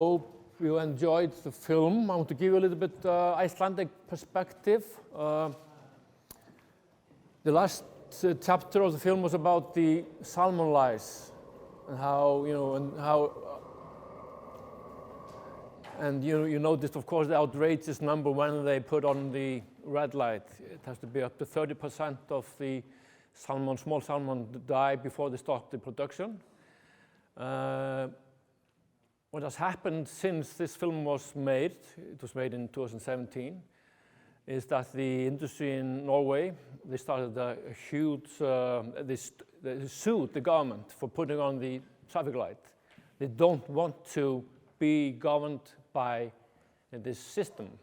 Hope you enjoyed the film. I want to give you a little bit Icelandic perspective. The last chapter of the film was about the salmon lice and how you noticed, of course, the outrageous number when they put on the red light. It has to be up to 30% of the salmon, small salmon, die before they stop the production. What has happened since this film was made, it was made in 2017, is that the industry in Norway, they started a huge, they sued the government for putting on the traffic light. They don't want to be governed by this system.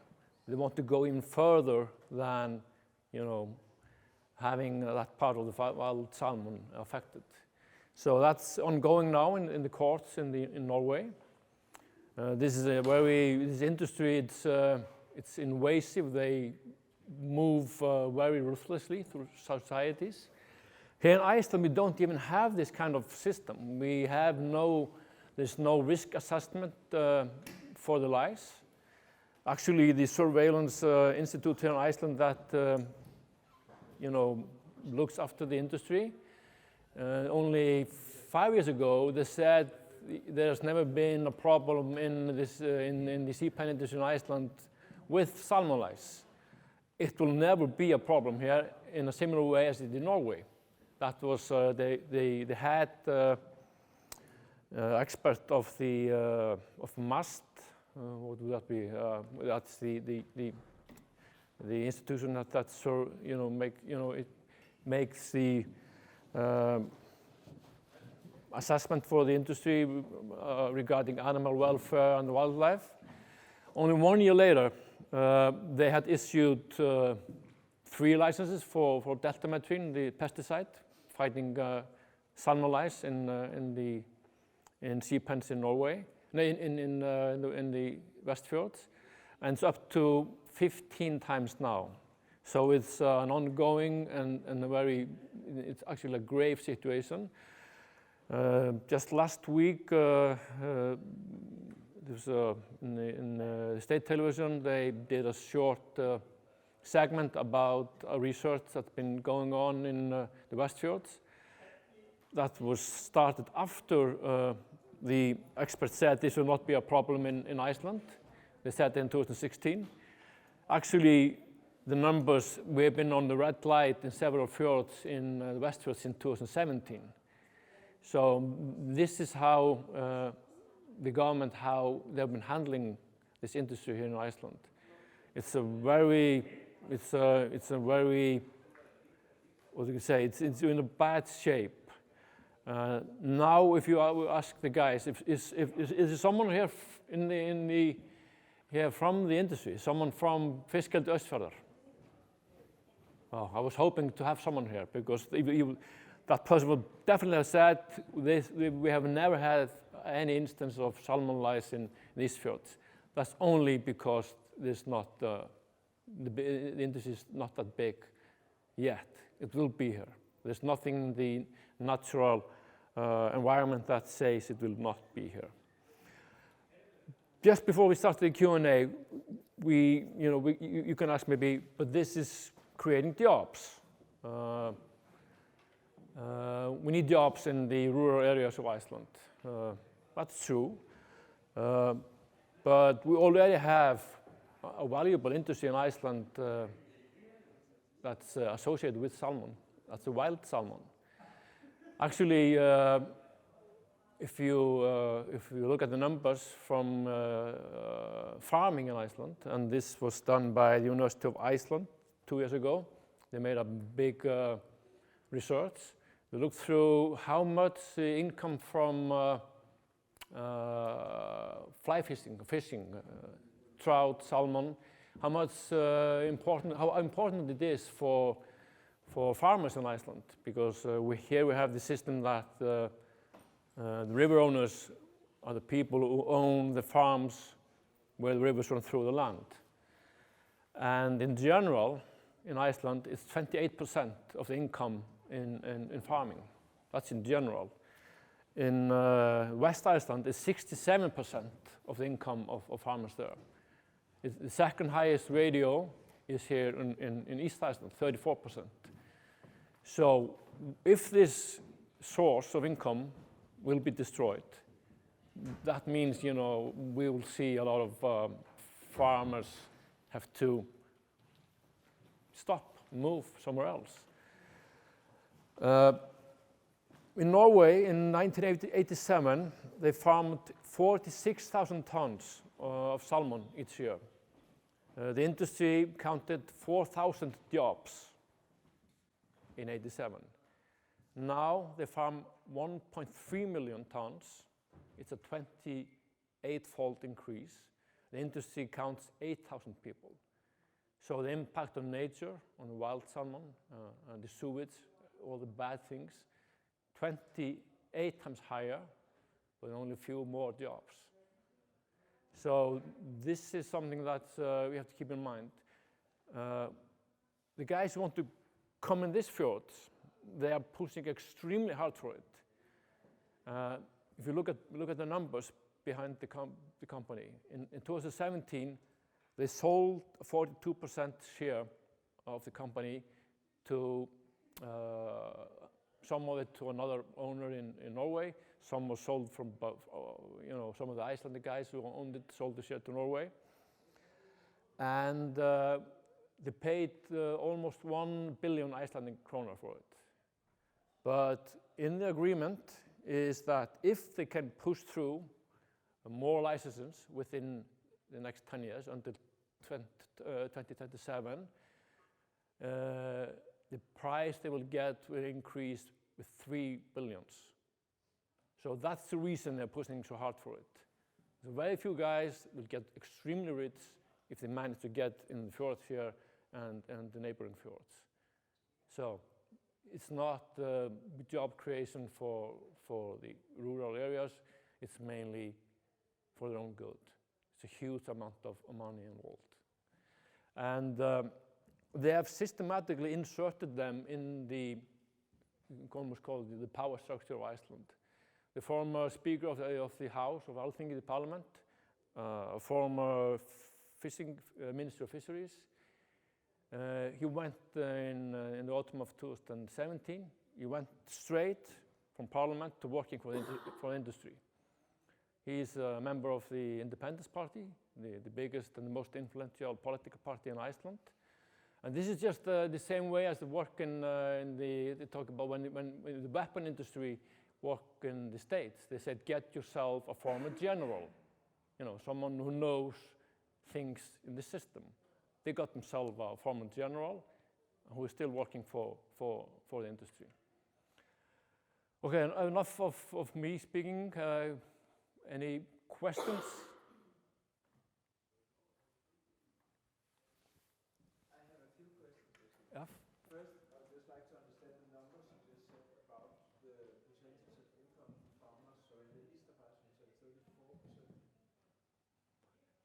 They want to go even further than, having that part of the wild salmon affected. So that's ongoing now in the courts in Norway. This is this industry, it's invasive. They move very ruthlessly through societies. Here in Iceland, we don't even have this kind of system. There's no risk assessment for the lice. Actually, the surveillance institute here in Iceland that looks after the industry, only 5 years ago, they said there's never been a problem in the sea pen industry in Iceland with salmon lice. It will never be a problem here in a similar way as it did in Norway. That was they had expert of MAST. What would that be? That's the institution it makes the assessment for the industry regarding animal welfare and wildlife. Only 1 year later, they had issued 3 licenses for deltamethrin, the pesticide, fighting salmon lice in sea pens in Norway, in the Westfjords, and it's up to 15 times now. So it's an ongoing and it's actually a grave situation. Just last week, in the state television, they did a short segment about a research that's been going on in the Westfjords. That was started after the experts said this will not be a problem in Iceland. They said in 2016. Actually, the numbers, we have been on the red light in several fjords in the Westfjords since 2017. So this is how the government, how they've been handling this industry here in Iceland. It's a very, what do you say? It's in a bad shape. Now, if you ask the guys, is there someone here here from the industry, someone from Fiskeldi Østfjarðar? Oh, I was hoping to have someone here because that person would definitely have said we have never had any instance of salmon lice in these fjords. That's only because there's not the industry is not that big yet. It will be here. There's nothing in the natural environment that says it will not be here. Just before we start the Q&A, you can ask maybe, but this is creating jobs. We need jobs in the rural areas of Iceland. That's true. But we already have a valuable industry in Iceland that's associated with salmon. That's the wild salmon. Actually, if you look at the numbers from farming in Iceland, and this was done by the University of Iceland 2 years ago, they made a big research. They looked through how much income from fly fishing, trout, salmon, how important it is for farmers in Iceland, because here we have the system that the river owners are the people who own the farms where the rivers run through the land. And in general, in Iceland, it's 28% of the income in farming. That's in general. in West Iceland is 67% of the income of farmers there. The second highest radio is here in East Iceland, 34%. So if this source of income will be destroyed, that means, we will see a lot of farmers have to stop, move somewhere else. In Norway, in 1987, they farmed 46,000 tons of salmon each year. The industry counted 4,000 jobs in '87. Now they farm 1.3 million tons. It's a 28-fold increase. The industry counts 8,000 people. So the impact on nature, on the wild salmon, and the sewage, all the bad things, 28 times higher, but only a few more jobs. So this is something that we have to keep in mind. The guys who want to come in this fjord, they are pushing extremely hard for it. If you look at the numbers behind the company, in 2017, they sold a 42% share of the company to some of it to another owner in Norway. Some was sold from, some of the Icelandic guys who owned it sold the share to Norway. And they paid almost 1 billion Icelandic kroner for it. But in the agreement is that if they can push through more licenses within the next 10 years, until 2027, the price they will get will increase with 3 billions. So that's the reason they're pushing so hard for it. So very few guys will get extremely rich if they manage to get in the fjords here and the neighboring fjords. So it's not job creation for the rural areas, it's mainly for their own good. It's a huge amount of money involved. And they have systematically inserted them in the, you can almost call it the power structure of Iceland. The former Speaker of the House of Alþingi, the Parliament, former Minister of Fisheries. He went in the autumn of 2017. He went straight from Parliament to working for industry. He is a member of the Independence Party, the biggest and the most influential political party in Iceland. And this is just the same way as the work they talk about when the weapon industry work in the States. They said, get yourself a former general, someone who knows things in the system. They got themselves a former general who is still working for the industry. Okay, enough of me speaking. Any questions? I have a few questions. Yeah. First, I'd just like to understand the numbers you just said about the percentage of income from farmers. So in the east of Iceland, you said 34%?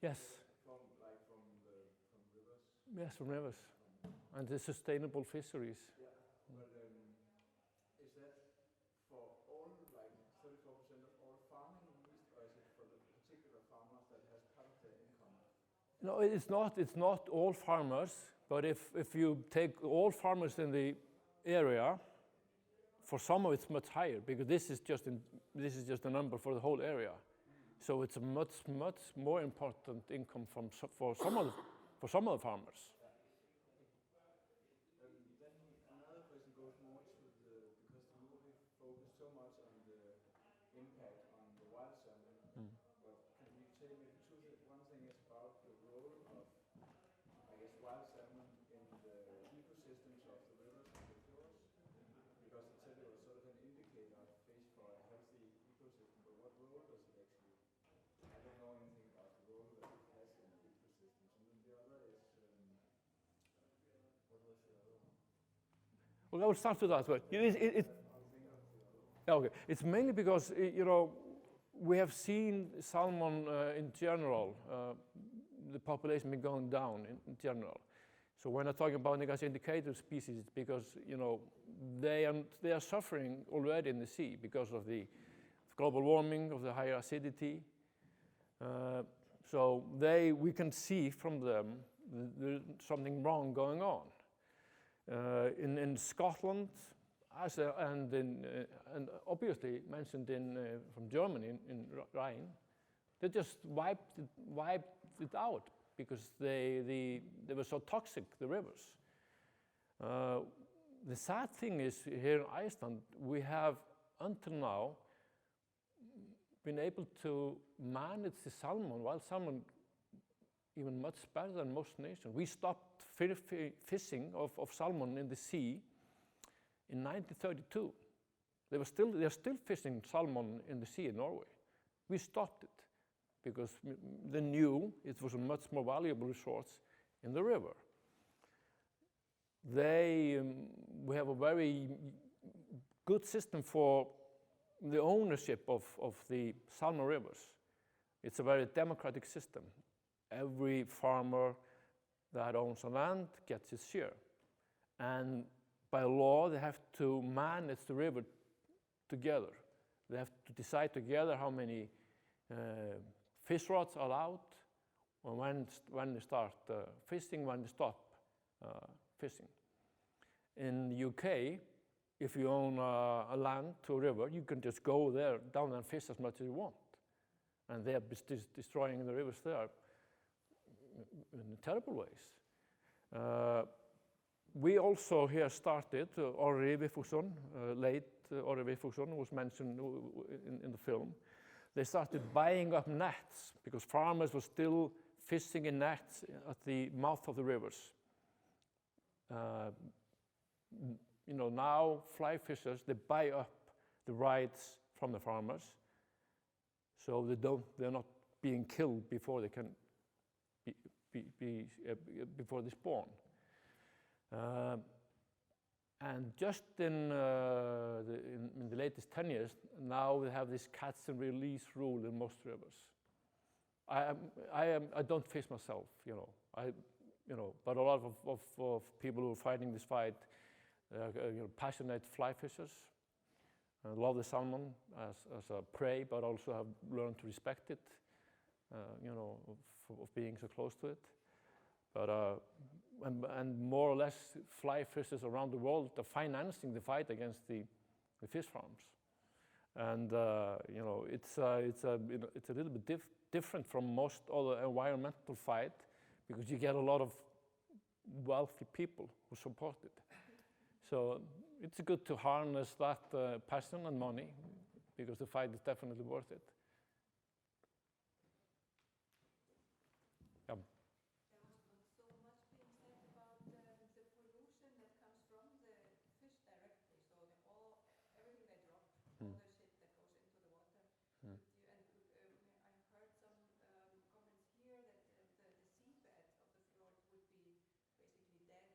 Yes. From rivers? Yes, from rivers. And the sustainable fisheries. Yeah, but is that for all, 34% of all farming in the east, or is it for the particular farmers that has part of their income? No, it's not all farmers, but if you take all farmers in the area, for some of it's much higher, because this is just a number for the whole area. So it's a much more important income for some of the farmers. Then another question goes more to because the movie focused so much on the impact on the wild salmon. But can you tell me one thing is about the role of, wild salmon in the ecosystems of the rivers and the fjords? Because it said it was sort of an indicator of fish for a healthy ecosystem, but what role does it actually? I don't know anything about the role that it has in the ecosystems. And then the other is, what was the other one? Well, I will start with that. But okay, it's mainly because we have seen salmon in general, the population been going down in general. So when I'm talking about indicator species, it's because they are suffering already in the sea because of the global warming, of the higher acidity. So we can see from them there's something wrong going on. In Scotland, and obviously mentioned from Germany in Rhine, they just wiped it out because they were so toxic, the rivers. The sad thing is here in Iceland, we have until now been able to manage the salmon, wild salmon, even much better than most nations. We stopped fishing of salmon in the sea in 1932. They are still fishing salmon in the sea in Norway. We stopped it because they knew it was a much more valuable resource in the river. We have a very good system for the ownership of the salmon rivers. It's a very democratic system. Every farmer that owns a land gets his share. And by law, they have to manage the river together. They have to decide together how many fish rods are allowed, or when they start fishing, when they stop fishing. In the UK, if you own a land to a river, you can just go there, down and fish as much as you want. And they are destroying the rivers there in terrible ways. We also here started, Orri Vigfússon, late Orri Vigfússon was mentioned in the film. They started buying up nets because farmers were still fishing in nets at the mouth of the rivers. Now fly fishers, they buy up the rights from the farmers, so they're not being killed before they can before they spawn. And just in the latest 10 years, now we have this catch and release rule in most rivers. I don't fish myself, but a lot of people who are fighting this fight, passionate fly fishers, love the salmon as a prey, but also have learned to respect it, of being so close to it. But and more or less fly fishers around the world are financing the fight against the fish farms. And it's a little bit different from most other environmental fight because you get a lot of wealthy people who support it. So it's good to harness that passion and money because the fight is definitely worth it. Yeah. There has been so much being said about the pollution that comes from the fish directly. So everything they drop, all the shit that goes into the water. Mm. I heard some comments here that the seabed of the fjord would be basically dead,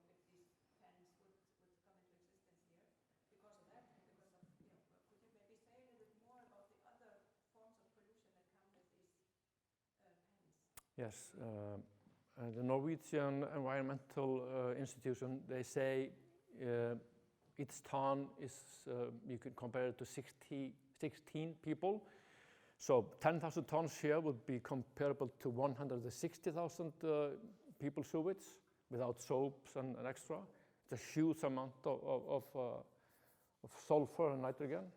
if these pens would come into existence here because of that, and because of, could you maybe say a little bit more about the other forms of pollution that come with these pens? Yes, the Norwegian Environmental Institution, they say each ton is, you could compare it to 16 people. So 10,000 tons here would be comparable to 160,000 people sewage without soaps and extra. It's a huge amount of sulfur and nitrogen.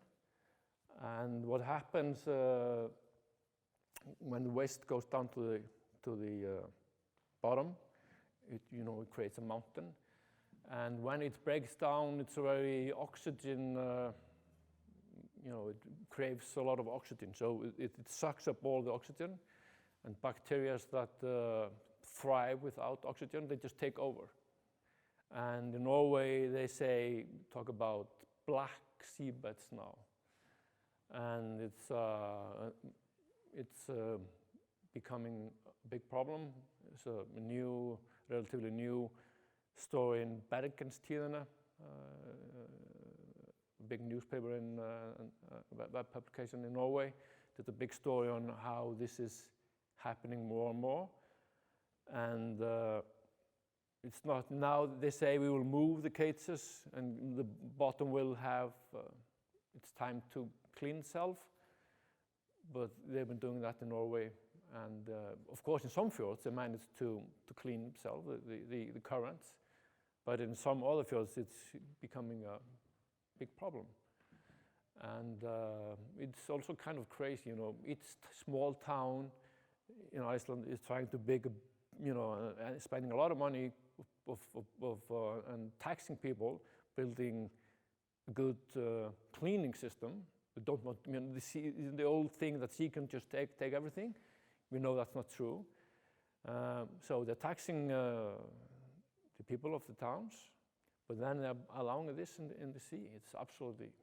And what happens when the waste goes down to the bottom, it creates a mountain. And when it breaks down, it's a very oxygen, it craves a lot of oxygen. So it sucks up all the oxygen, and bacteria that thrive without oxygen, they just take over. And in Norway, they talk about black seabeds now. And it's becoming a big problem. It's a relatively new story in Bergenstíðina, a big newspaper and web publication in Norway. Did a big story on how this is happening more and more. And it's not now, they say we will move the cages and the bottom will have, it's time to clean itself, but they've been doing that in Norway. And of course, in some fjords, they managed to clean themselves, the currents. But in some other fjords, it's becoming a big problem. And it's also kind of crazy, each small town in Iceland is trying to and spending a lot of money and taxing people, building a good cleaning system. They don't want, the old thing that sea can just take everything. We know that's not true. So they're taxing the people of the towns, but then they're allowing this in the sea. It's absolutely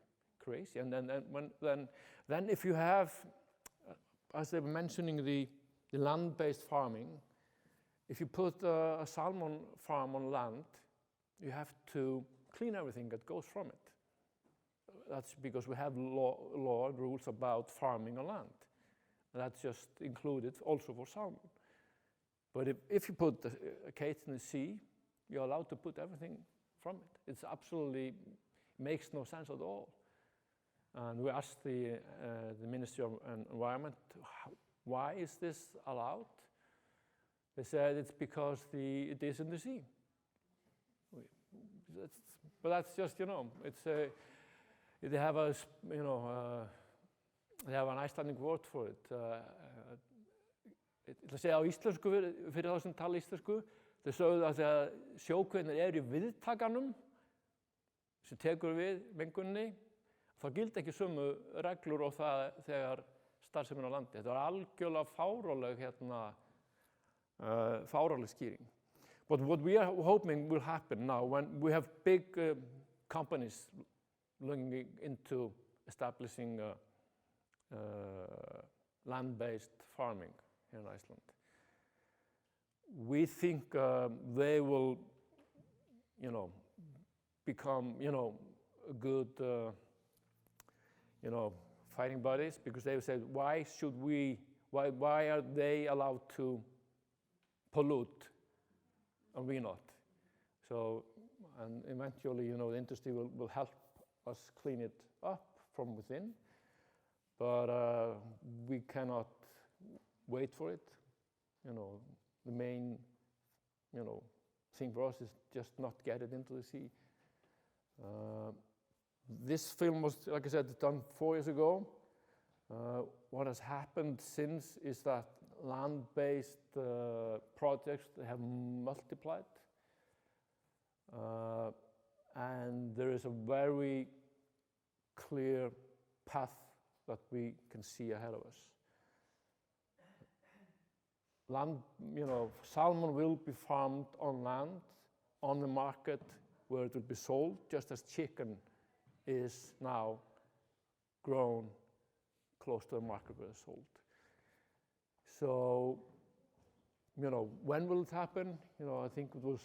crazy. And then if you have, as they were mentioning, the land-based farming, if you put a salmon farm on land, you have to clean everything that goes from it. That's because we have law and rules about farming on land. And that's just included also for salmon. But if you put a cage in the sea, you're allowed to put everything from it. It's absolutely makes no sense at all. And we asked the Ministry of Environment, why is this allowed? They said it's because it is in the sea. But that's just, it's they have they have an Icelandic word for it. Ég ætla að segja á íslensku fyrir þá sem tala íslensku. Þeir sögðu að þegar sjókveiðarnir í viðtakanum sem tekur við mengunni, þá gilda ekki sömu reglur og það þegar starfsemin á landi. Þetta var algjörlega fáráleg skýring. But what we are hoping will happen now, when we have big companies looking into establishing land-based farming here in Iceland, we think they will, become, a good, fighting bodies, because they said, why are they allowed to pollute and we not? So, and eventually, the industry will help us clean it up from within, but we cannot wait for it. The main, thing for us is just not get it into the sea. This film was, like I said, done 4 years ago. What has happened since is that land-based projects have multiplied. And there is a very clear path that we can see ahead of us. Land, salmon will be farmed on land, on the market, where it will be sold, just as chicken is now grown close to the market where it's sold. So, when will it happen? I think it was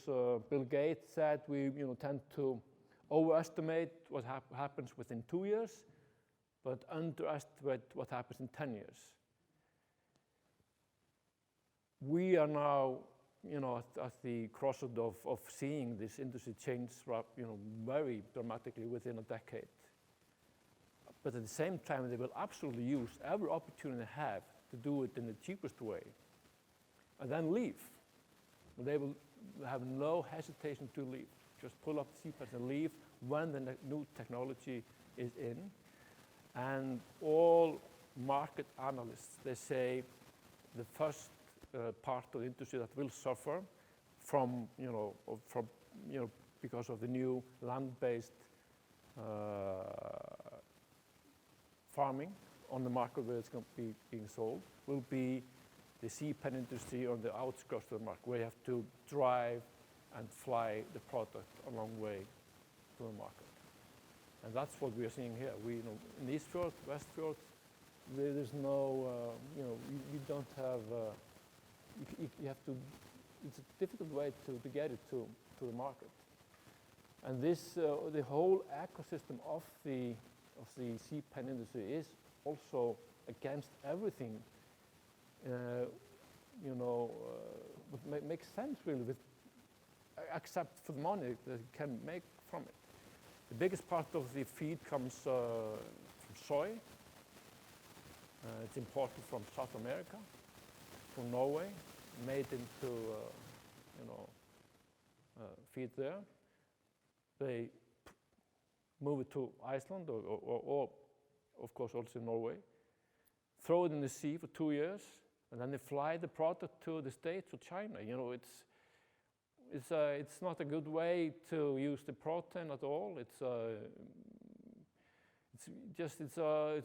Bill Gates said we, tend to overestimate what happens within 2 years, but underestimate what happens in 10 years. We are now, at the crossroad of seeing this industry change, very dramatically within a decade. But at the same time, they will absolutely use every opportunity they have to do it in the cheapest way, and then leave. They will have no hesitation to leave. Just pull up the seatbelts and leave when the new technology is in. And all market analysts, they say the first part of the industry that will suffer from, because of the new land-based farming on the market where it's going to be being sold will be the sea pen industry on the outskirts of the market, where you have to drive and fly the product a long way to the market. And that's what we are seeing here. In East Fjord, West Fjord, there's no, you don't have, you have to, it's a difficult way to get it to the market. And this, the whole ecosystem of the sea pen industry is also against everything, makes sense really, except for the money that you can make from it. The biggest part of the feed comes from soy, It's imported from South America, from Norway, made into, feed there. They move it to Iceland or of course also Norway, throw it in the sea for 2 years, and then they fly the product to the States or China. It's not a good way to use the protein at all. It's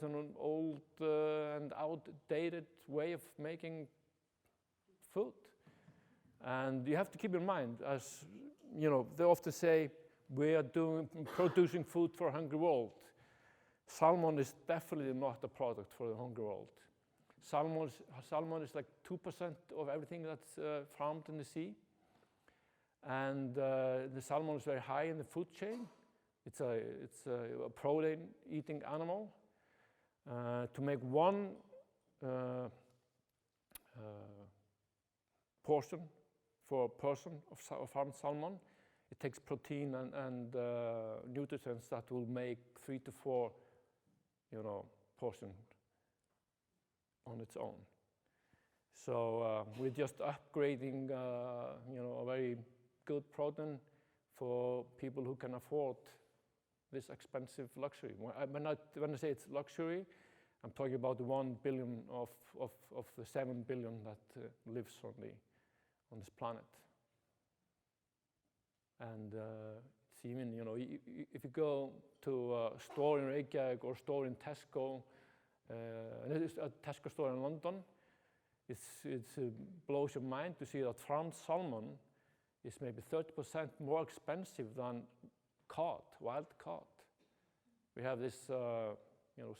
an old and outdated way of making food. And you have to keep in mind, as they often say, we are producing food for a hungry world. Salmon is definitely not a product for the hungry world. Salmon is like 2% of everything that's farmed in the sea. And the salmon is very high in the food chain. It's a protein-eating animal. To make one portion for a person of farmed salmon, it takes protein and nutrients that will make 3 to 4, portions on its own. So we're just upgrading, a very good protein for people who can afford this expensive luxury. When I say it's luxury, I'm talking about the 1 billion of the 7 billion that lives on this planet. And it's even, if you go to a store in Reykjavík or a store in Tesco, and it is a Tesco store in London, it blows your mind to see that farmed salmon is maybe 30% more expensive than cod, wild cod. We have this,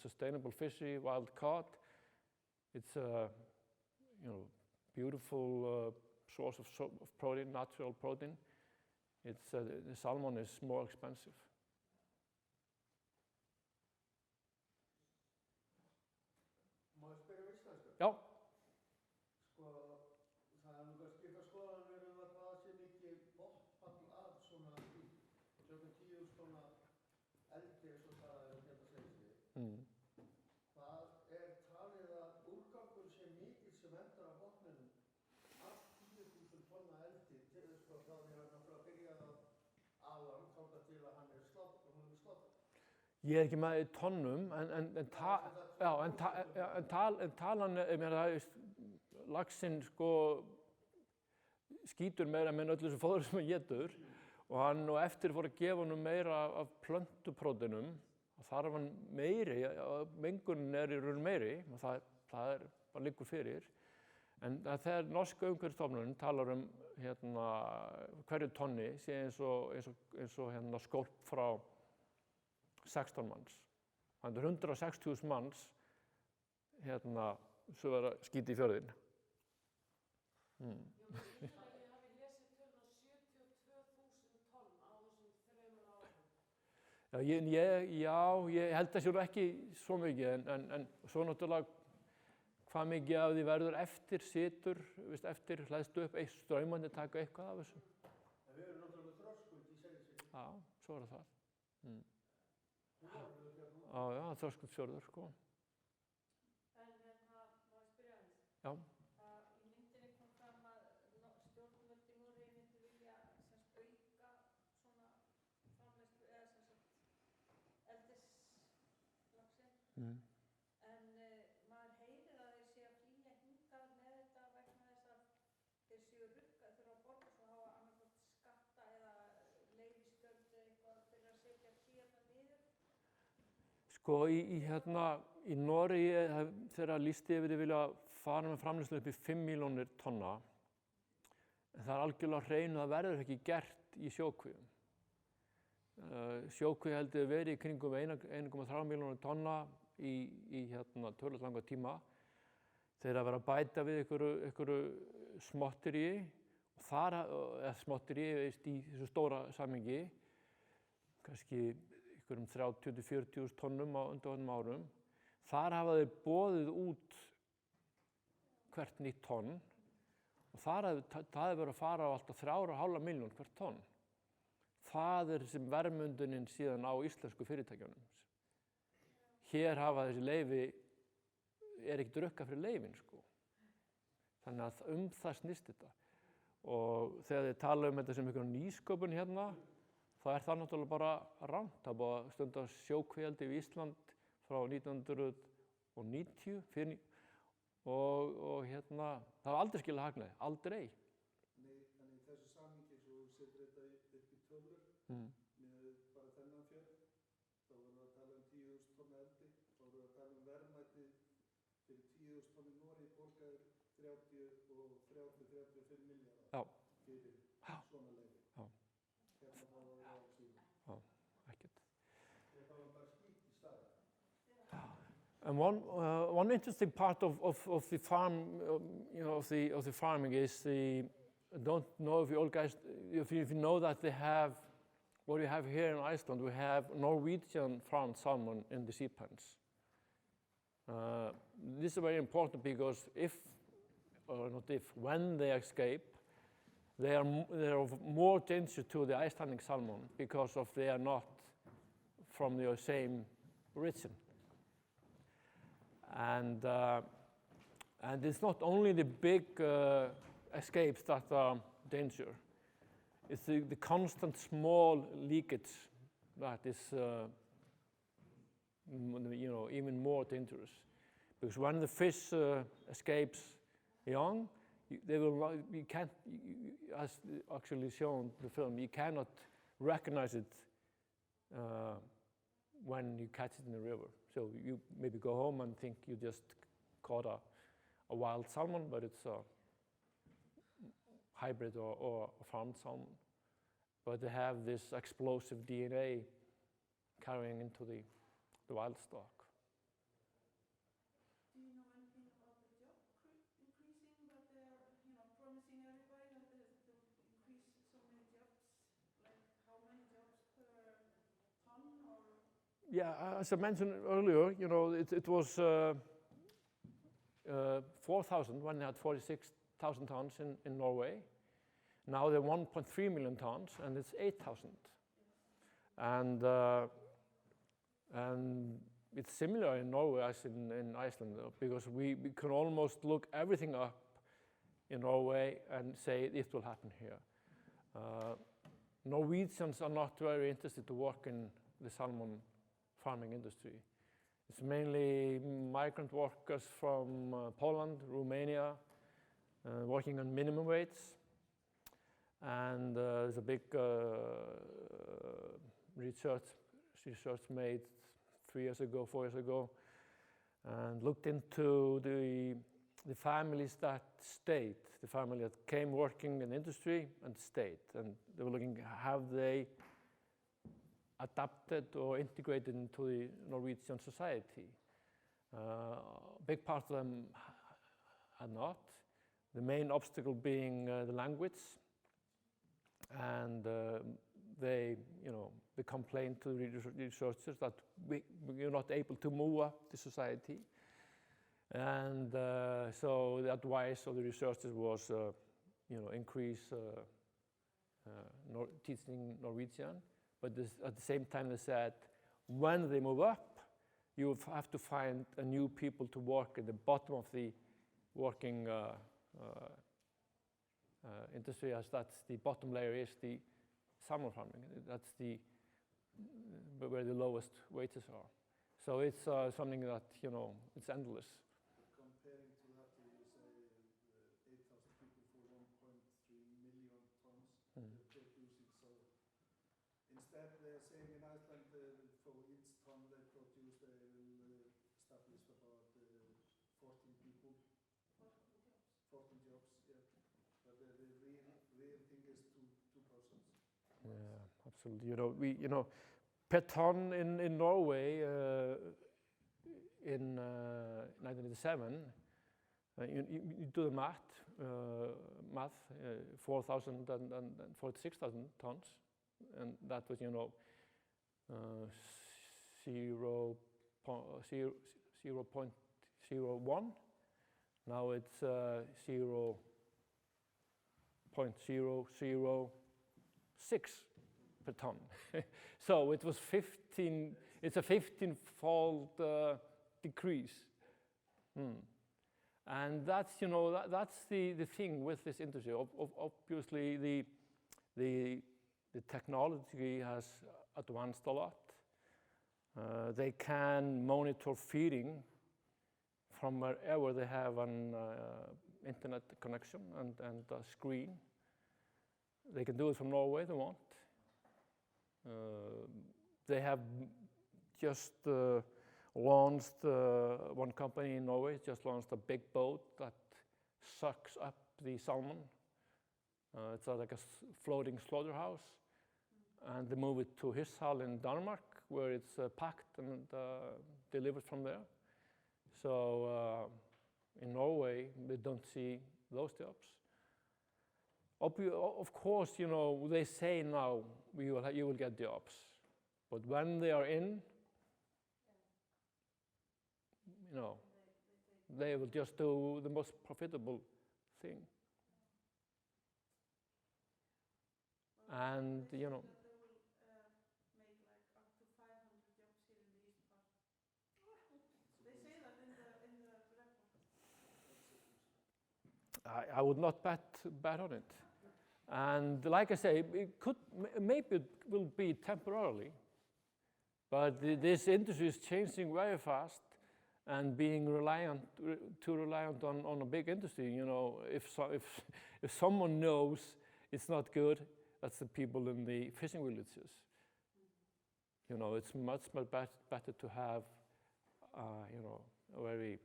sustainable fishery, wild cod. It's a, beautiful source of protein, natural protein. The salmon is more expensive. Má ég spyrja íslensku? Já. Það er kannski eitthvað skoðanir hvað sé mikið botnfall af svona tökum 10.000 tonna eldi eins og það Seyðisfirði. Hvað talið að úrgangur sé mikið sem endar á botninum af 10.000 tonna eldi til þá því að náttúrulega byrjaði að ala hann þangað til að hann er slátrað? Ég ekki með í tonnum, en talan, laxinn skýtur meira með öllu þessu fóðri sem hann étur og hann og eftir fór að gefa honum meira af plöntupróteinum og þar var hann meiri, mengunin í raun meiri og það bara liggur fyrir. En þegar norska umhverfisstofnunin talar hverju tonni sé eins og skólp frá 16 manns. Þannig að 160.000 manns svo var að skýta í fjörðinn. Ég hafi lesið töluna 72.000 tonn á þessum 3 árum. Ég held að það sé ekki svo mikið, en svo náttúrulega hvað mikið af því verður eftir, situr, eftir, hlæðst upp, straumandi taka eitthvað af þessu. En við erum náttúrulega með þröskuld í Seyðisfirði. Já, svo er það. Já, Þröskuldsfjörður, En má ég spyrja aðeins? Já. Í myndinni kom fram að stjórnvöld í Noregi myndu vilja auka svona framleiðslu eða eldislaxinn. En maður heyrir að þeir séu að flýja hingað með þetta vegna þess að þeir séu rukkaðir þurfa að borga svo hafa annarkvort skatta eða leyfisgjöld eða eitthvað fyrir að setja kvíarnar niður. Í Noregi þegar lýsti yfir því vilja fara með framleiðslu upp í 5 milljónir tonna. En það er algjörlega á hreinu að það verður ekki gert í sjókvíum. Sjókví heldur verið í kringum 1,3 milljónir tonna í töluvert langa tíma. Þeir að vera að bæta við einhverju smotteríi, eða smotteríi í þessu stóra samhengi, kannski einhverjum 30-40.000 tonnum á undanfarnum árum. Þar hafa þeir boðið út hvert nýtt tonn og það hefur verið að fara á alltaf 3,5 milljón hvert tonn. Það sem verðmundunin síðan á íslensku fyrirtækjunum. Hér hafa þessi leyfi ekki drukkað fyrir leyfin, sko. Þannig að það snýst þetta. Og þegar þið tala þetta sem einhverjum nýsköpun hérna, það það náttúrulega bara rangt. Það búið að stunda sjókvíaeldi í Ísland frá 1990 og hérna, það var aldrei skilað hagnaði, aldrei. En í þessu samhengi, svo setur þetta upp í tölur, með bara þennan fjörð, þá vorum við að tala 10.000 tonna eldi, þá vorum við að tala verðmæti fyrir 10.000 tonni Noregi borgaður 30-35 milljarðar fyrir svona leyfi. Hérna þá var það á síðan. Ekkert. Það var bara skít í staðinn. And one interesting part of the farm, of the farming is I don't know if you all guys, if you know that they have, what we have here in Iceland, we have Norwegian farmed salmon in the sea pens. This is very important because when they escape, they are of more danger to the Icelandic salmon because they are not from the same origin. And it's not only the big escapes that are danger. It's the constant small leakage that is, even more dangerous. Because when the fish escapes young, as actually shown in the film, you cannot recognize it when you catch it in the river. So you maybe go home and think you just caught a wild salmon, but it's a hybrid or a farmed salmon. But they have this explosive DNA carrying into the wild stock. Do you know anything about the job increasing, that they're promising everybody that they'll increase so many jobs? Like how many jobs per ton or? Yeah, as I mentioned earlier, it was 4,000 when they had 46,000 tons in Norway. Now they're 1.3 million tons, and it's 8,000. And it's similar in Norway as in Iceland, because we can almost look everything up in Norway and say it will happen here. Norwegians are not very interested to work in the salmon farming industry. It's mainly migrant workers from Poland, Romania, working on minimum wage. And there's a big research made 4 years ago, and looked into the families that stayed, the family that came working in industry and stayed. And they were looking, have they adapted or integrated into the Norwegian society? A big part of them had not. The main obstacle being the language. And they complained to the researchers that we're not able to move up the society. And so the advice of the researchers was, increase teaching Norwegian. But at the same time, they said, when they move up, you have to find a new people to work at the bottom of the working industry, as that's the bottom layer is the salmon farming. That's where the lowest wages are. So it's something that, it's endless. Comparing to that, you say 8,000 people for 1.3 million tons they're producing. So instead, they're saying in Iceland for each ton they produce, they will establish about 14 people. 14 jobs, yeah. But the real thing is two persons. Yeah, absolutely. Per ton in Norway in 1987, you do the math, 4,000 and 46,000 tons, and that was 0.01. Now it's 0.006 per ton. So it was it's a 15-fold decrease. And that's, that's the thing with this industry. Obviously, the technology has advanced a lot. They can monitor feeding from wherever they have an internet connection and a screen. They can do it from Norway if they want. They have just launched, one company in Norway just launched a big boat that sucks up the salmon. It's like a floating slaughterhouse. And they move it to Hirtshals in Denmark, where it's packed and delivered from there. So in Norway, we don't see those jobs. Of course, they say now you will get jobs, but when they are in, they will just do the most profitable thing. And They say that they will make like up to 500 jobs here in the east part. They say that in the report. I would not bet on it. And like I say, maybe it will be temporarily, but this industry is changing very fast, and being too reliant on a big industry. If someone knows it's not good, that's the people in the fishing villages. It's much better to have, a very,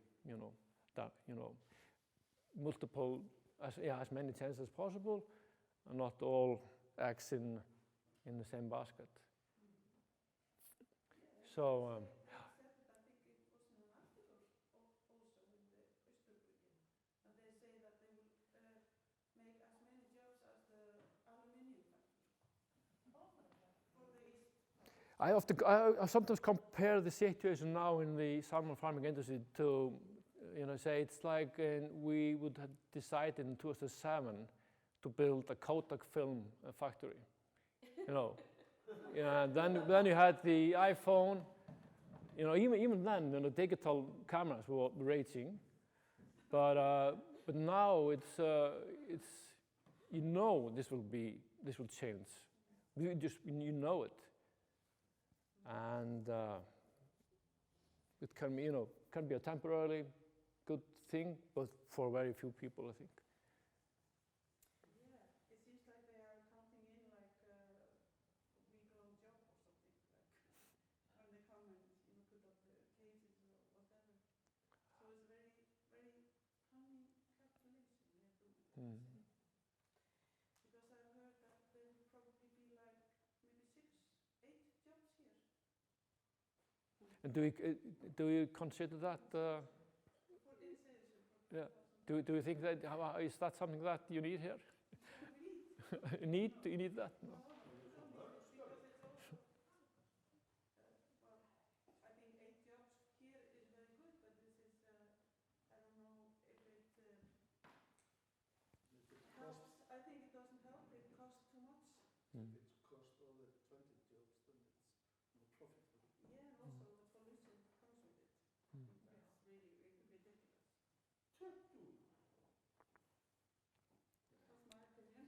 multiple, as many chances as possible, and not all eggs in the same basket. So. I think it was in an article also in the Herðubíó, and they say that they will make as many jobs as the aluminium factory for the east. I sometimes compare the situation now in the salmon farming industry to, say it's like we would have decided in 2007 to build a Kodak film factory. Then you had the iPhone. Even then, digital cameras were raging, but now it's this will change. You know it, and it can be a temporarily good thing, but for very few people, I think. Yeah, it seems like they are counting in like a week-long job or something, like when they come and put up the cases or whatever. So it's very, very funny calculation we are doing. Because I've heard that there will probably be like maybe 6, 8 jobs here. And do you consider that? For in Seydisfjordur. Yeah. Do you think that is that something that you need here? You need that? No. Because it's also, well, I think 8 jobs here is very good, but this is, I don't know if it helps. I think it doesn't help, it costs too much. If it costs all the 20 jobs, then it's more profitable. Yeah, and also the pollution comes with it. It's really, really ridiculous. That's my opinion.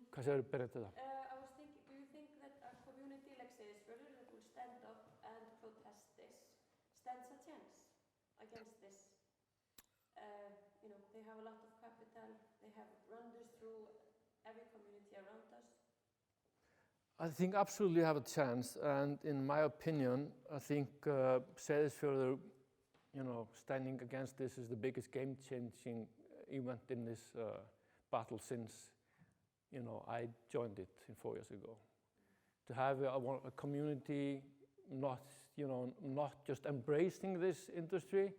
Hvað segirðu Berit til það? I was thinking, do you think that a community like Seydisfjordur that will stand up and protest this stands a chance against this? They have a lot of capital, they have run this through every community around us. I think absolutely have a chance, and in my opinion, I think Seydisfjordur, standing against this is the biggest game-changing event in this battle since, I joined it 4 years ago. To have a community not just embracing this industry,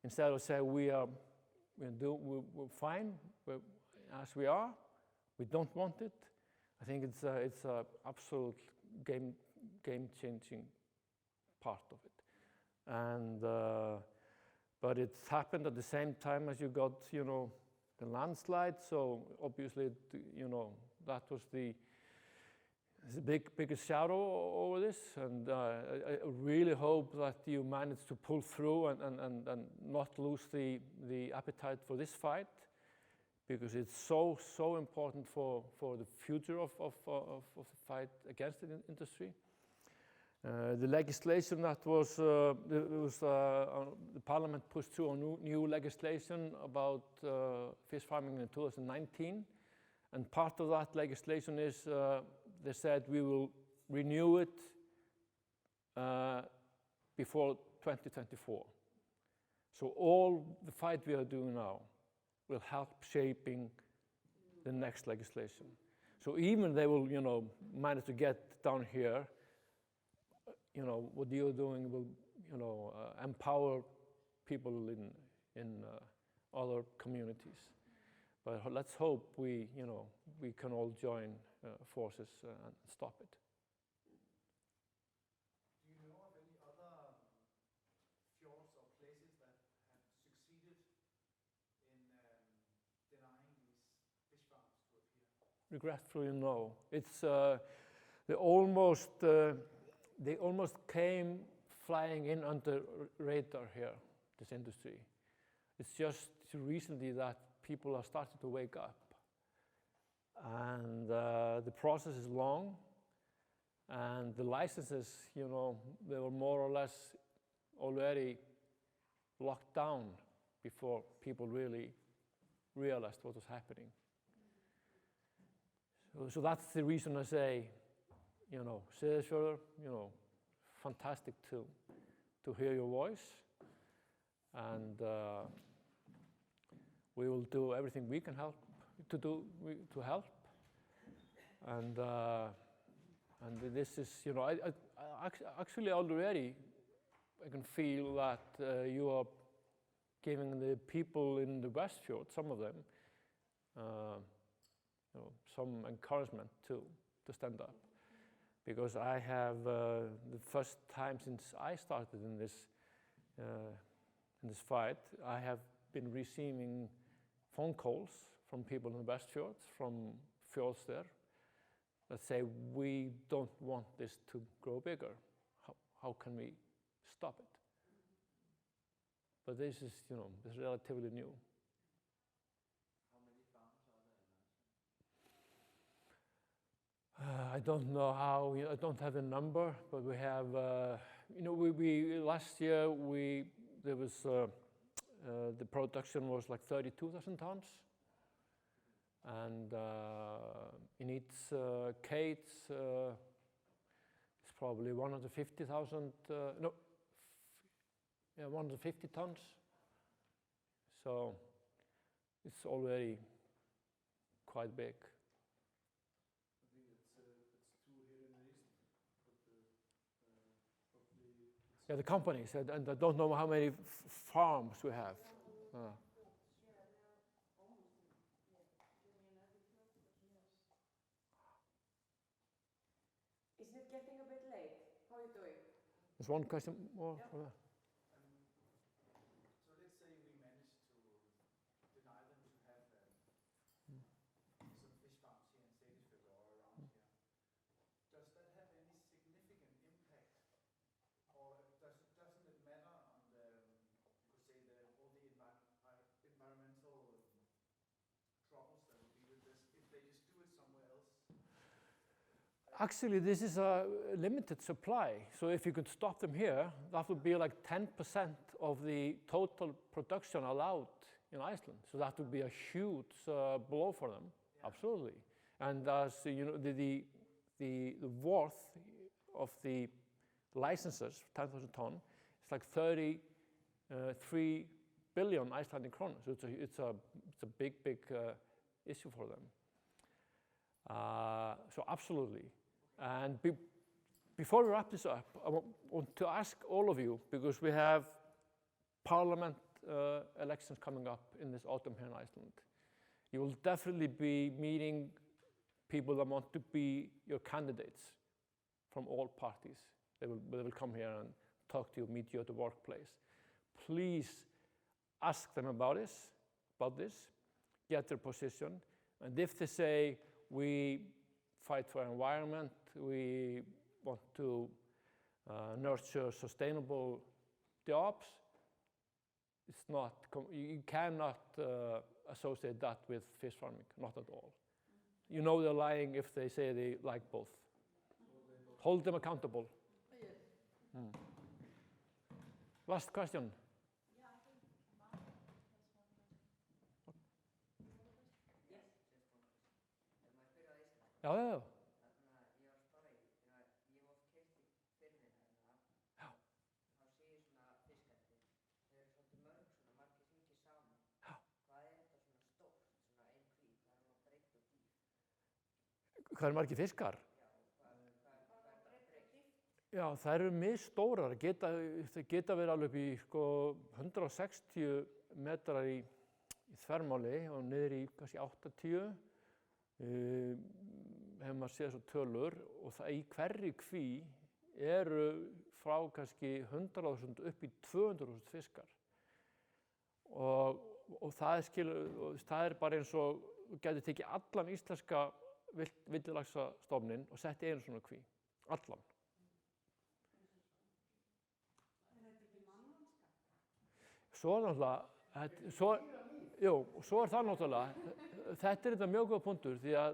instead of saying we're fine as we are, we don't want it. I think it's a absolute game-changing part of it, and but it happened at the same time as you got the landslide. So obviously that was there's a biggest shadow over this, and I really hope that you manage to pull through and not lose the appetite for this fight, because it's so important for the future of the fight against the industry. The legislation that was the Parliament pushed through a new legislation about fish farming in 2019, and part of that legislation is they said we will renew it before 2024. So all the fight we are doing now will help shaping the next legislation. So even they will, manage to get down here, what you're doing will, empower people in other communities. But let's hope we can all join forces and stop it. Do you know of any other fjords or places that have succeeded in denying these fish farms to appear? Regretfully, no. It's they almost came flying in under radar here, this industry. It's just recently that people are starting to wake up. And the process is long, and the licenses, they were more or less already locked down before people really realized what was happening. So that's the reason I say, Seydisfjordur, fantastic to hear your voice, and we will do everything we can help to help, and this is, I actually already I can feel that you are giving the people in the Westfjord, some of them, some encouragement to stand up, because I have the first time since I started in this fight, I have been receiving phone calls from people in the Westfjords, from fjords there, that say we don't want this to grow bigger. How can we stop it? But this is, this is relatively new. How many farms are there in Iceland? I don't know how. I don't have a number, but we have. We last year there was the production was like 32,000 tons, and in its cates it's probably 150,000. 150 tons. So it's already quite big. I think it's two here in the east, but hopefully it's Yeah, the companies, and I don't know how many farms we have. Isn't it getting a bit late? How are you doing? There's one question more. Yeah. So let's say we manage to deny them to have some fish farms here in Seydisfjordur or around here. Does that have any significant impact, or doesn't it matter on the, you could say, all the environmental troubles that would be with this if they just do it somewhere else? Actually, this is a limited supply. So if you could stop them here, that would be like 10% of the total production allowed in Iceland. So that would be a huge blow for them, yeah. Absolutely. And as the worth of the licenses, 10,000 ton, it's like 33 billion Icelandic kroner. So it's a big issue for them. So absolutely. And before we wrap this up, I want to ask all of you, because we have parliament elections coming up in this autumn here in Iceland. You will definitely be meeting people that want to be your candidates from all parties. They will come here and talk to you, meet you at the workplace. Please ask them about this, get their position, and if they say we fight for environment, we want to nurture sustainable jobs, it's not, you cannot associate that with fish farming, not at all. You know they're lying if they say they like both. Hold them accountable. Last question. Yeah, I think Mark has one question. Yes, just one question. Má spyrja á íslensku. Já, já, já. Ég var að spara í, ég hef oft keypt í firðina Já. þá sé ég svona fiskeldi. Þau eru svolítið mörg, svona margir hringir saman. Já. Hvað er þetta svona stórt, svona ein kví, hvað er hún breitt og dýp? Hvað eru margir fiskar? Já, hvað er þetta breitt? Já, þær eru misstórar, þau geta verið alveg upp í sko 160 metrar í þvermáli og niður í kannski 80. Hefur maður séð svo tölur og það í hverri kví eru frá kannski 100.000 upp í 200.000 fiskar. Og það er bara eins og þú gæti tekið allan íslenska villilaxastofninn og sett í einu svona kví, allan. Svo er náttúrulega, svo er það náttúrulega, þetta er þetta mjög góð punktur því að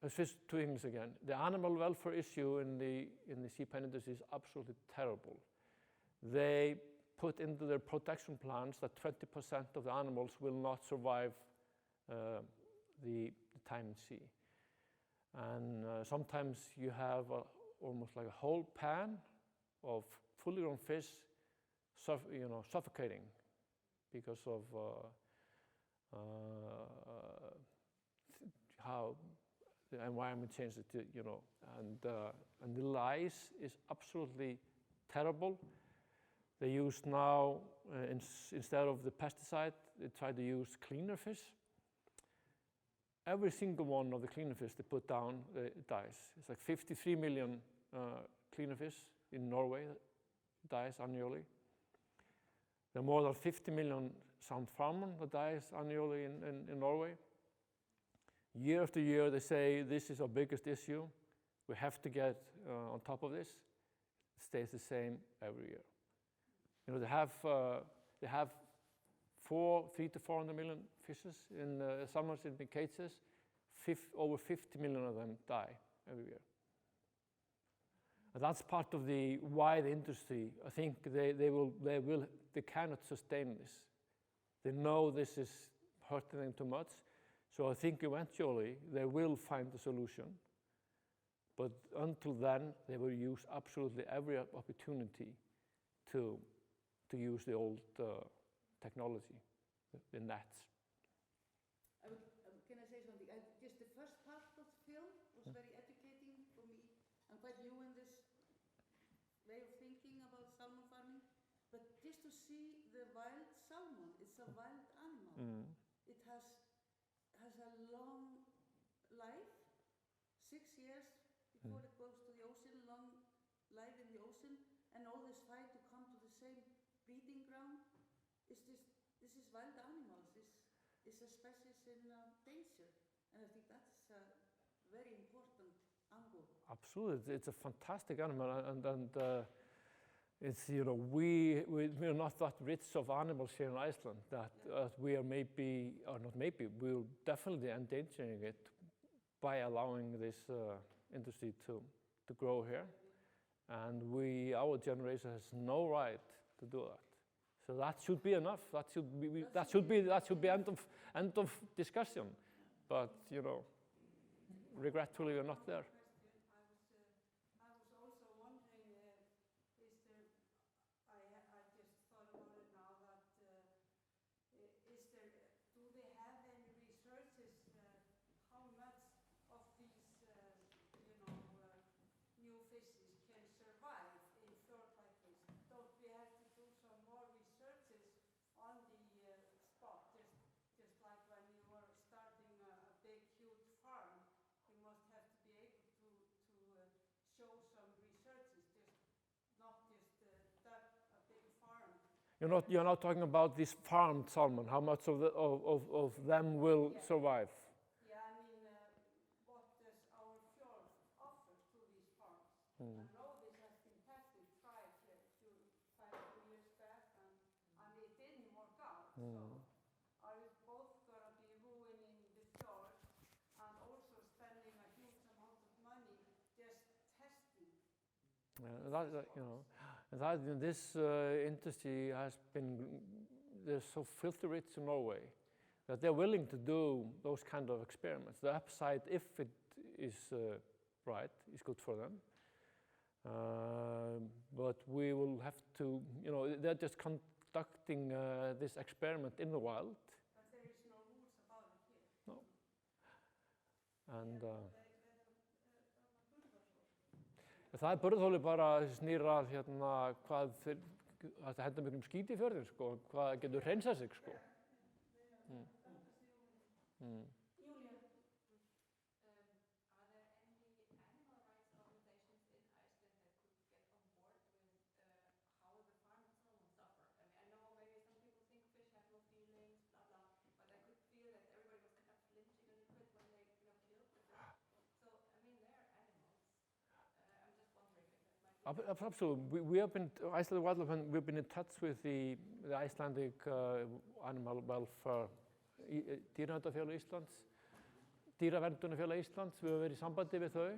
let's first two things again. The animal welfare issue in the sea pen industry is absolutely terrible. They put into their protection plans that 20% of the animals will not survive the time in sea. And sometimes you have almost like a whole pan of fully grown fish suffocating because of how the environment changes, and the lice is absolutely terrible. They use now, instead of the pesticide, they try to use cleaner fish. Every single one of the cleaner fish they put down dies. It's like 53 million cleaner fish in Norway dies annually. There are more than 50 million salmon that dies annually in Norway. Year after year they say this is our biggest issue. We have to get on top of this. It stays the same every year. They have 300 to 400 million fishes in summers in the cages. Over 50 million of them die every year. And that's part of why the industry, I think they cannot sustain this. They know this is hurting them too much. So I think eventually they will find a solution. But until then, they will use absolutely every opportunity to use the old technology, the nets. Can I say something? Just the first part of the film was very educating for me. I'm quite new in this way of thinking about salmon farming. But just to see the wild salmon, it's a wild animal. It has a long life, 6 years before it goes to the ocean, long life in the ocean, and all this fight to come to the same breeding ground. This is wild animals. This is a species in danger, and I think that's a very important angle. Absolutely, it's a fantastic animal, and it's we're not that rich of animals here in Iceland that we are maybe, or not maybe, we're definitely endangering it by allowing this industry to grow here, and our generation has no right to do that. So that should be enough. That should be end of discussion. But regretfully, we're not there. I was also wondering, I just thought about it now that do they have any researches how much of these new fishes can survive in fjord like this? Don't we have to do some more researches on the spot, just like when you are starting a big, huge farm, you must have to be able to show some researches, not just a big farm. You're not talking about this farmed salmon. How much of them will survive? Yeah, I mean, This industry has been, they're so filthy rich in Norway that they're willing to do those kind of experiments. The upside, if it is right, is good for them. But we will have to, they're just conducting this experiment in the wild. But there is no rules about it here. No. And það burðarþoli bara snýr að hvað það hendur miklum skít í fjörðinn, sko, hvað getur hreinsað sig, sko. Julia. Are there any animal rights organizations in Iceland that could get on board with how the farmed salmon suffer? I mean, I know maybe some people think fish have no feelings, blah blah, but I could feel that everybody was kind of flinching a little bit when they, killed the fish. So, I mean, they're animals. I'm just wondering if that might be. Absolutely. We have been, Icelandic Wildlife Fund, we've been in touch with the Icelandic Animal Welfare Dýraverndunarfélag Íslands, Dýraverndunarfélag Íslands, við höfum verið í sambandi við þau.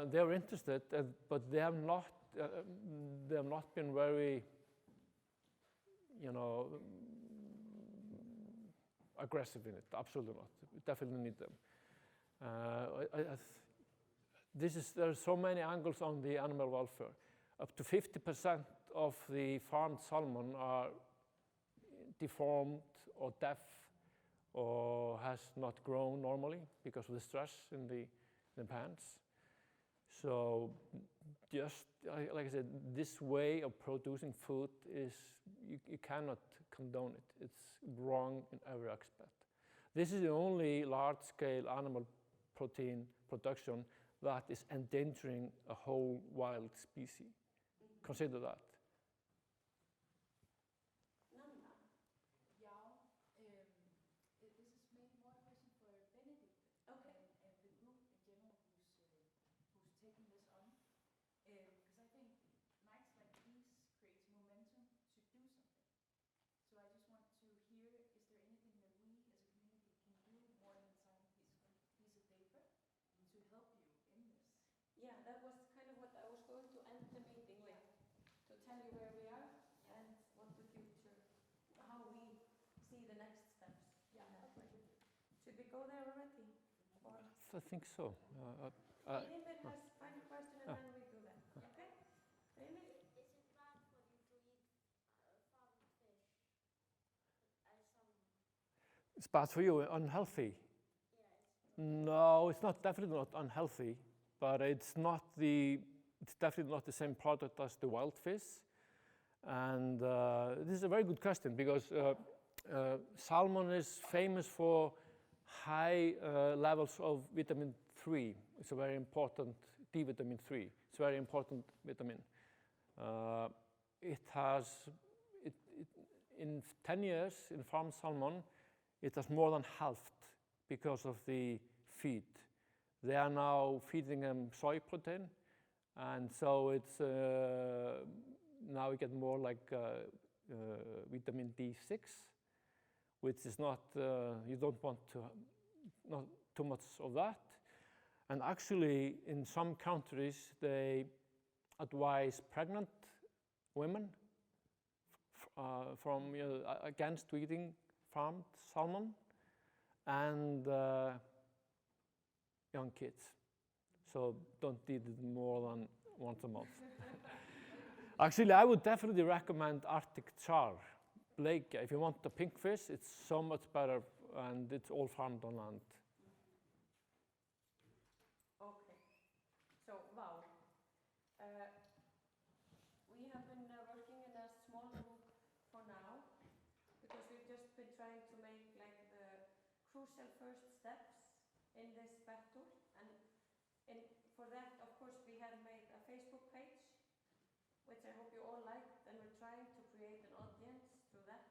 They are interested, but they have not been very, aggressive in it. Absolutely not. We definitely need them. There are so many angles on the animal welfare. Up to 50% of the farmed salmon are deformed or deaf or has not grown normally because of the stress in the pans. So just, like I said, this way of producing food is, you cannot condone it. It's wrong in every aspect. This is the only large-scale animal protein production that is endangering a whole wild species. Consider that. Nanda. This is maybe more a question for Benedict. Okay. And the group in general who's taking this on. Because I think nights like these creates momentum to do something. So I just want to hear, is there anything that we as a community can do more than sign a piece of paper to help you in this? Yeah, that was kind of what I was going to end the meeting with, to tell you where we are and what the future, how we see the next steps. Yeah, okay. Should we go there already? Or I think so. David has final question and then we do that. Okay? David? Is it bad for you to eat farmed fish as salmon? It's bad for you, unhealthy. Yeah, No, it's not definitely not unhealthy, but it's definitely not the same product as the wild fish. And this is a very good question because salmon is famous for high levels of vitamin 3. It's a very important D vitamin 3. It's a very important vitamin. In 10 years in farmed salmon, it has more than halved because of the feed. They are now feeding them soy protein, and so it's now we get more like vitamin D6, which is not, you don't want to, not too much of that. And actually, in some countries, they advise pregnant women against eating farmed salmon and young kids. So don't eat it more than once a month. Actually, I would definitely recommend Arctic char, Blake. If you want the pink fish, it's so much better and it's all farmed on land. Okay. So, wow. We have been working in a small group for now because we've just been trying to make like the crucial first steps in this battle, and for that, of course, we have made a Facebook page, which I hope you all liked, and we're trying to create an audience through that.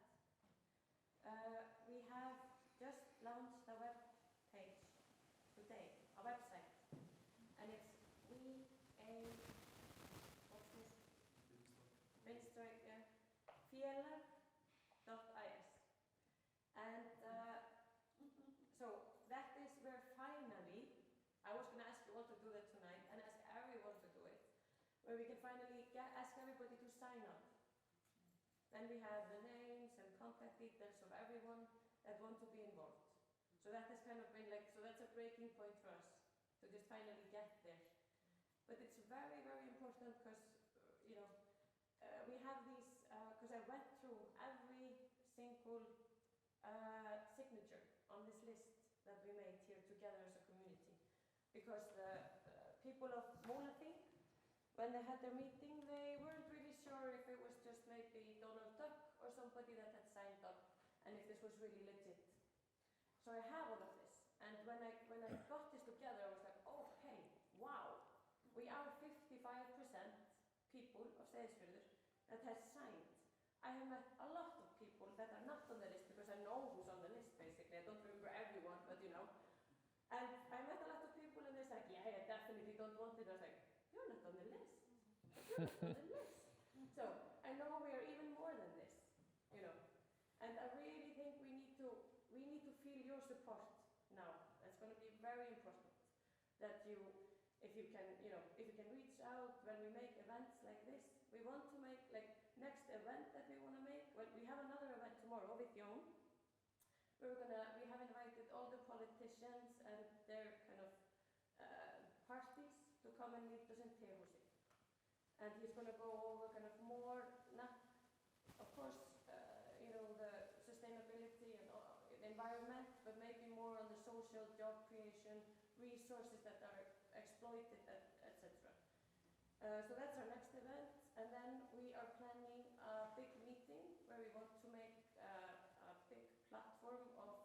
We have just launched a web page today, a website, and it's félag.is. And so that is where finally, I was going to ask you all to do that tonight and ask everyone to do it, where we can finally ask everybody to sign up. Then we have the names and contact details of everyone that want to be involved. So that has kind of been like, so that's a breaking point for us to just finally get there. But it's very, very important because, we have these, because I went through every single signature on this list that we made here together as a community. Because the people of Múlaþing, when they had their meeting, they weren't really sure if it was just maybe Donald Duck or somebody that had signed up and if this was really legit. So I have all of this. And when I got this together, I was like, okay, wow, we are 55% people of Seydisfjordur that has signed. I have met a lot of people that are not on the list because I know who's on the list basically. I don't remember everyone, but you know. And I met a lot of people and they're like, yeah, I definitely don't want it. I was like, you're not on the list. You're not on the list. So I know we are even more than this, you know. And I really think we need to feel your support now. That's going to be very important. That if you can reach out when we make events like this. We want to make like next event that we want to make. Well, we have another event tomorrow with Jón. We have invited all the politicians and their kind of parties to come and meet us in Tehúsi. And he's going to go over kind of more, not, of course, the sustainability and the environment, but maybe more on the social job creation, resources that are exploited, etc. So that's our next event. And then we are planning a big meeting where we want to make a big platform of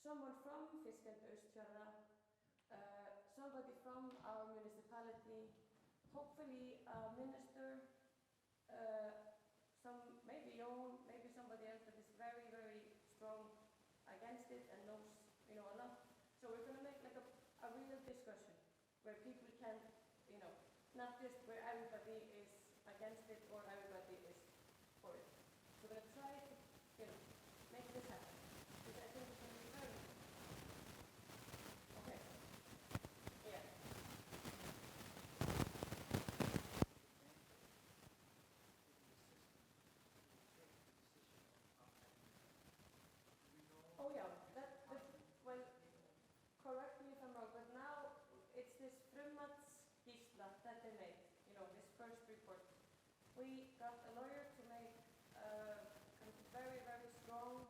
someone from Fiskeldi Austfjarðar, somebody from our municipality, hopefully a minister, maybe Jón, maybe somebody else that is very, very strong against it and knows, a lot. So we're going to make like a real discussion where people can, not just where everybody is against it or everybody is for it. So we're going to try to, make this happen. Because I think it's going to be very okay. Yeah. Oh yeah, well, correct me if I'm wrong, but now it's this frummatsskýrsla that they made, this first report. We got a lawyer to make very, very strong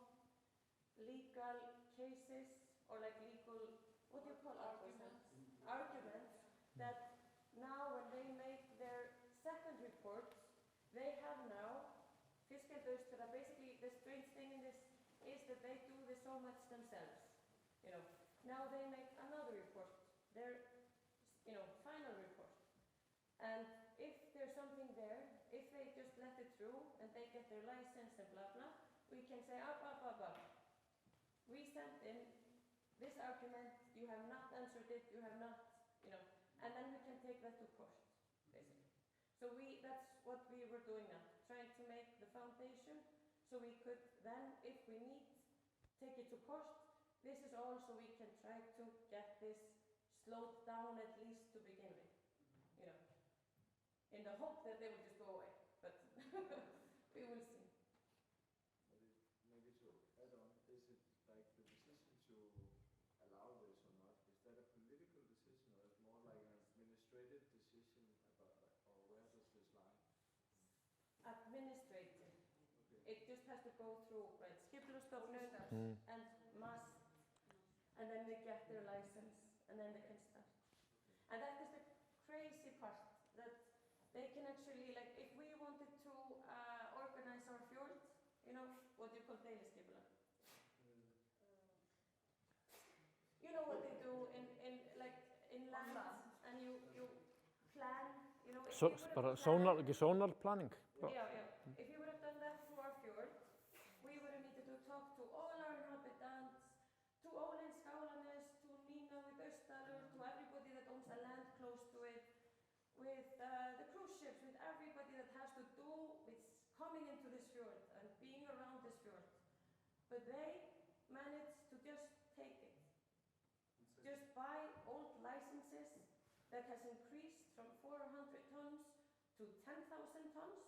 legal cases, or like legal, what do you call arguments? Arguments that now when they make their second report, they have now, Fiskeldi Austfjarðar, basically the strange thing in this is that they do this so much themselves, Now they make another report, their, final report. And if there's something there, if they just let it through and they get their license and blah blah, we can say up. We sent in this argument, you have not answered it, you have not, and then we can take that to court, basically. So that's what we were doing now, trying to make the foundation so we could then, if we need, take it to court. This is all so we can try to get this slowed down at least to begin with, in the hope that they will just go away, but we will see. Maybe to add on, is it like the decision to allow this or not, is that a political decision or is it more like an administrative decision about, or where does this lie? Administrative. Okay. It just has to go through Skipulagsstofnun and must, and then they get their license, and then they can start. And that is the crazy part, that they can actually, like, if we wanted to organize our fjord, what do you call deiliskipulag? You know what they do in land, and you plan, Zonal planning. Yeah. If you would have done that to our fjord, we would have needed to talk to all our inhabitants, to Ólin Skálanes, to Nina with Austdalur, to everybody that owns the land close to it, with the cruise ships, with everybody that has to do with coming into this fjord and being around this fjord. But they managed to just take it. Just buy old licenses that has increased from 400 tons to 10,000 tons.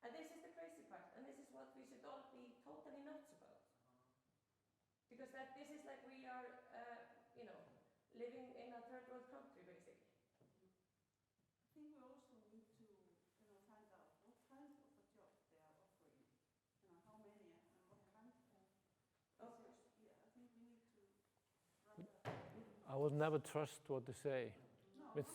And this is the crazy part, and this is what we should all be totally nuts about. Because this is like we are, living in a third world country, basically. I think we also need to, find out what kind of a job they are offering, how many and what kind of. Of course. Yeah, I think we need to rather. I would never trust what they say. No. It's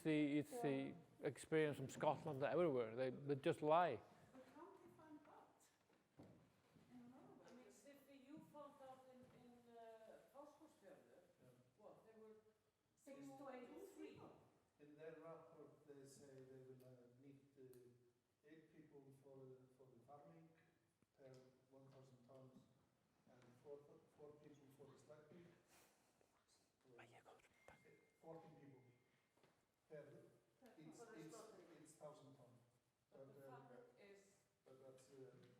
the experience from Scotland everywhere. They just lie. But can't we find out? In another way. I mean, Siffi, you found out in Seydisfjordur, what, there were 6 to 8. In their report, they say they will need 8 people for the farming per 1,000 tons and 4 people for the stacking. 14 people per each 1,000 tons. but the farmer is, But that's bullshit.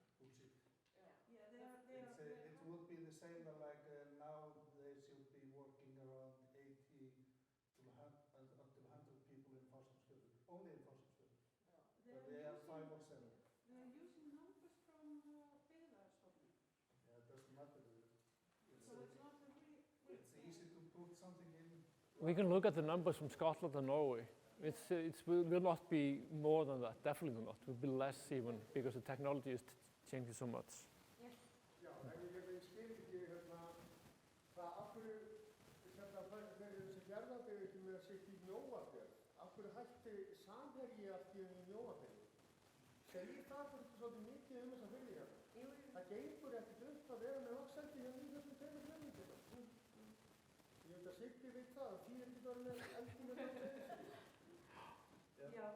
Yeah, It would be the same like now they should be working around 80 to up to 100 people in Seydisfjordur, only in Seydisfjordur. But they have 5 or 7. They are using numbers from Byggðastofnun. Yeah, it doesn't matter. So it's not a real. It's easy to put something in. We can look at the numbers from Scotland and Norway. It will not be more than that, definitely not. It will be less even, because the technology is changing so much. Já, ég skil ekki það af hverju þessi fjarðabyggð ekki með að setja í Mjóafjörð. Af hverju hætti Samherji allt í Mjóafjörði? Segir það fyrir svolítið mikið þessa firði hérna? Það gengur ekkert upp að vera með laxeldi hérna í þessum 2 fjörðum. Ég veit að Siggi veit það, því ekki bara með eldi með laxeldi. Yeah.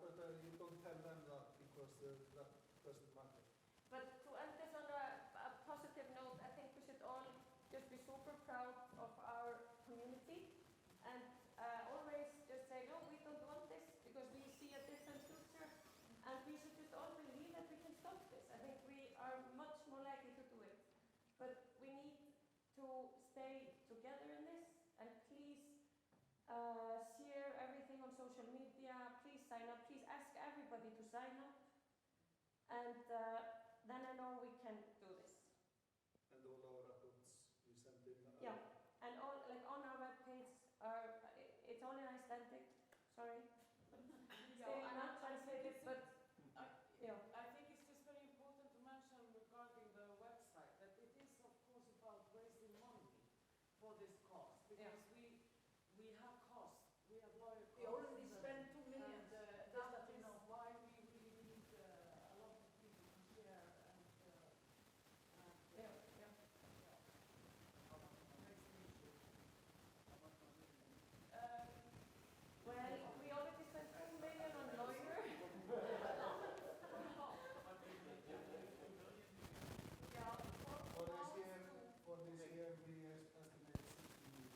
But you don't tell them that because that doesn't matter. But to end this on a positive note, I think we should all just be super proud of our community and always just say, no, we don't want this because we see a different future, and we should just all believe that we can stop this. I think we are much more likely to do it. But we need to stay together in this, and please share everything on social media, please sign up, please ask everybody to sign up, and then I know we can do this. And all our reports we send in. Yeah, and all, like on our webpage, it's all in Icelandic, sorry. Still not translated, but yeah. I think it's just very important to mention regarding the website that it is of course about raising money for this cause, because we have costs, we have lawyer costs. We already spent 2 million. And that is why we really need a lot of people to share and Yeah. raise the issue. Well, we already spent 2 million on lawyer. For this year we estimate 60 million.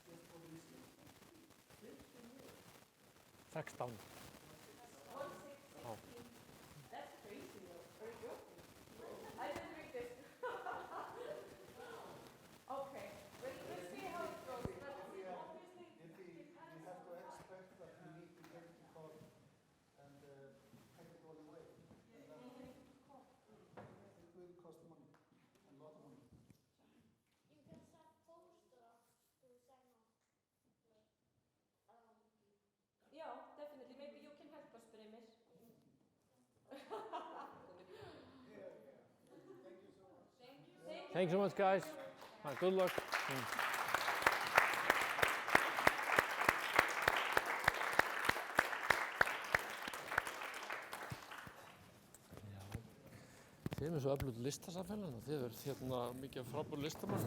Just for this year. 16. 16. That's crazy though. Very good. I didn't read this. Okay, we'll see how it goes. But If we have to expect that we need to get to court and take it all away. And that it will cost money, a lot of money. You can set posters to sign up around you. yeah, definitely. Maybe you can help us, Brimir. Thank you so much. Thanks so much, guys. Good luck. Þið erum svo öflugt listasamfélag, þið erum mikið frábær listamann.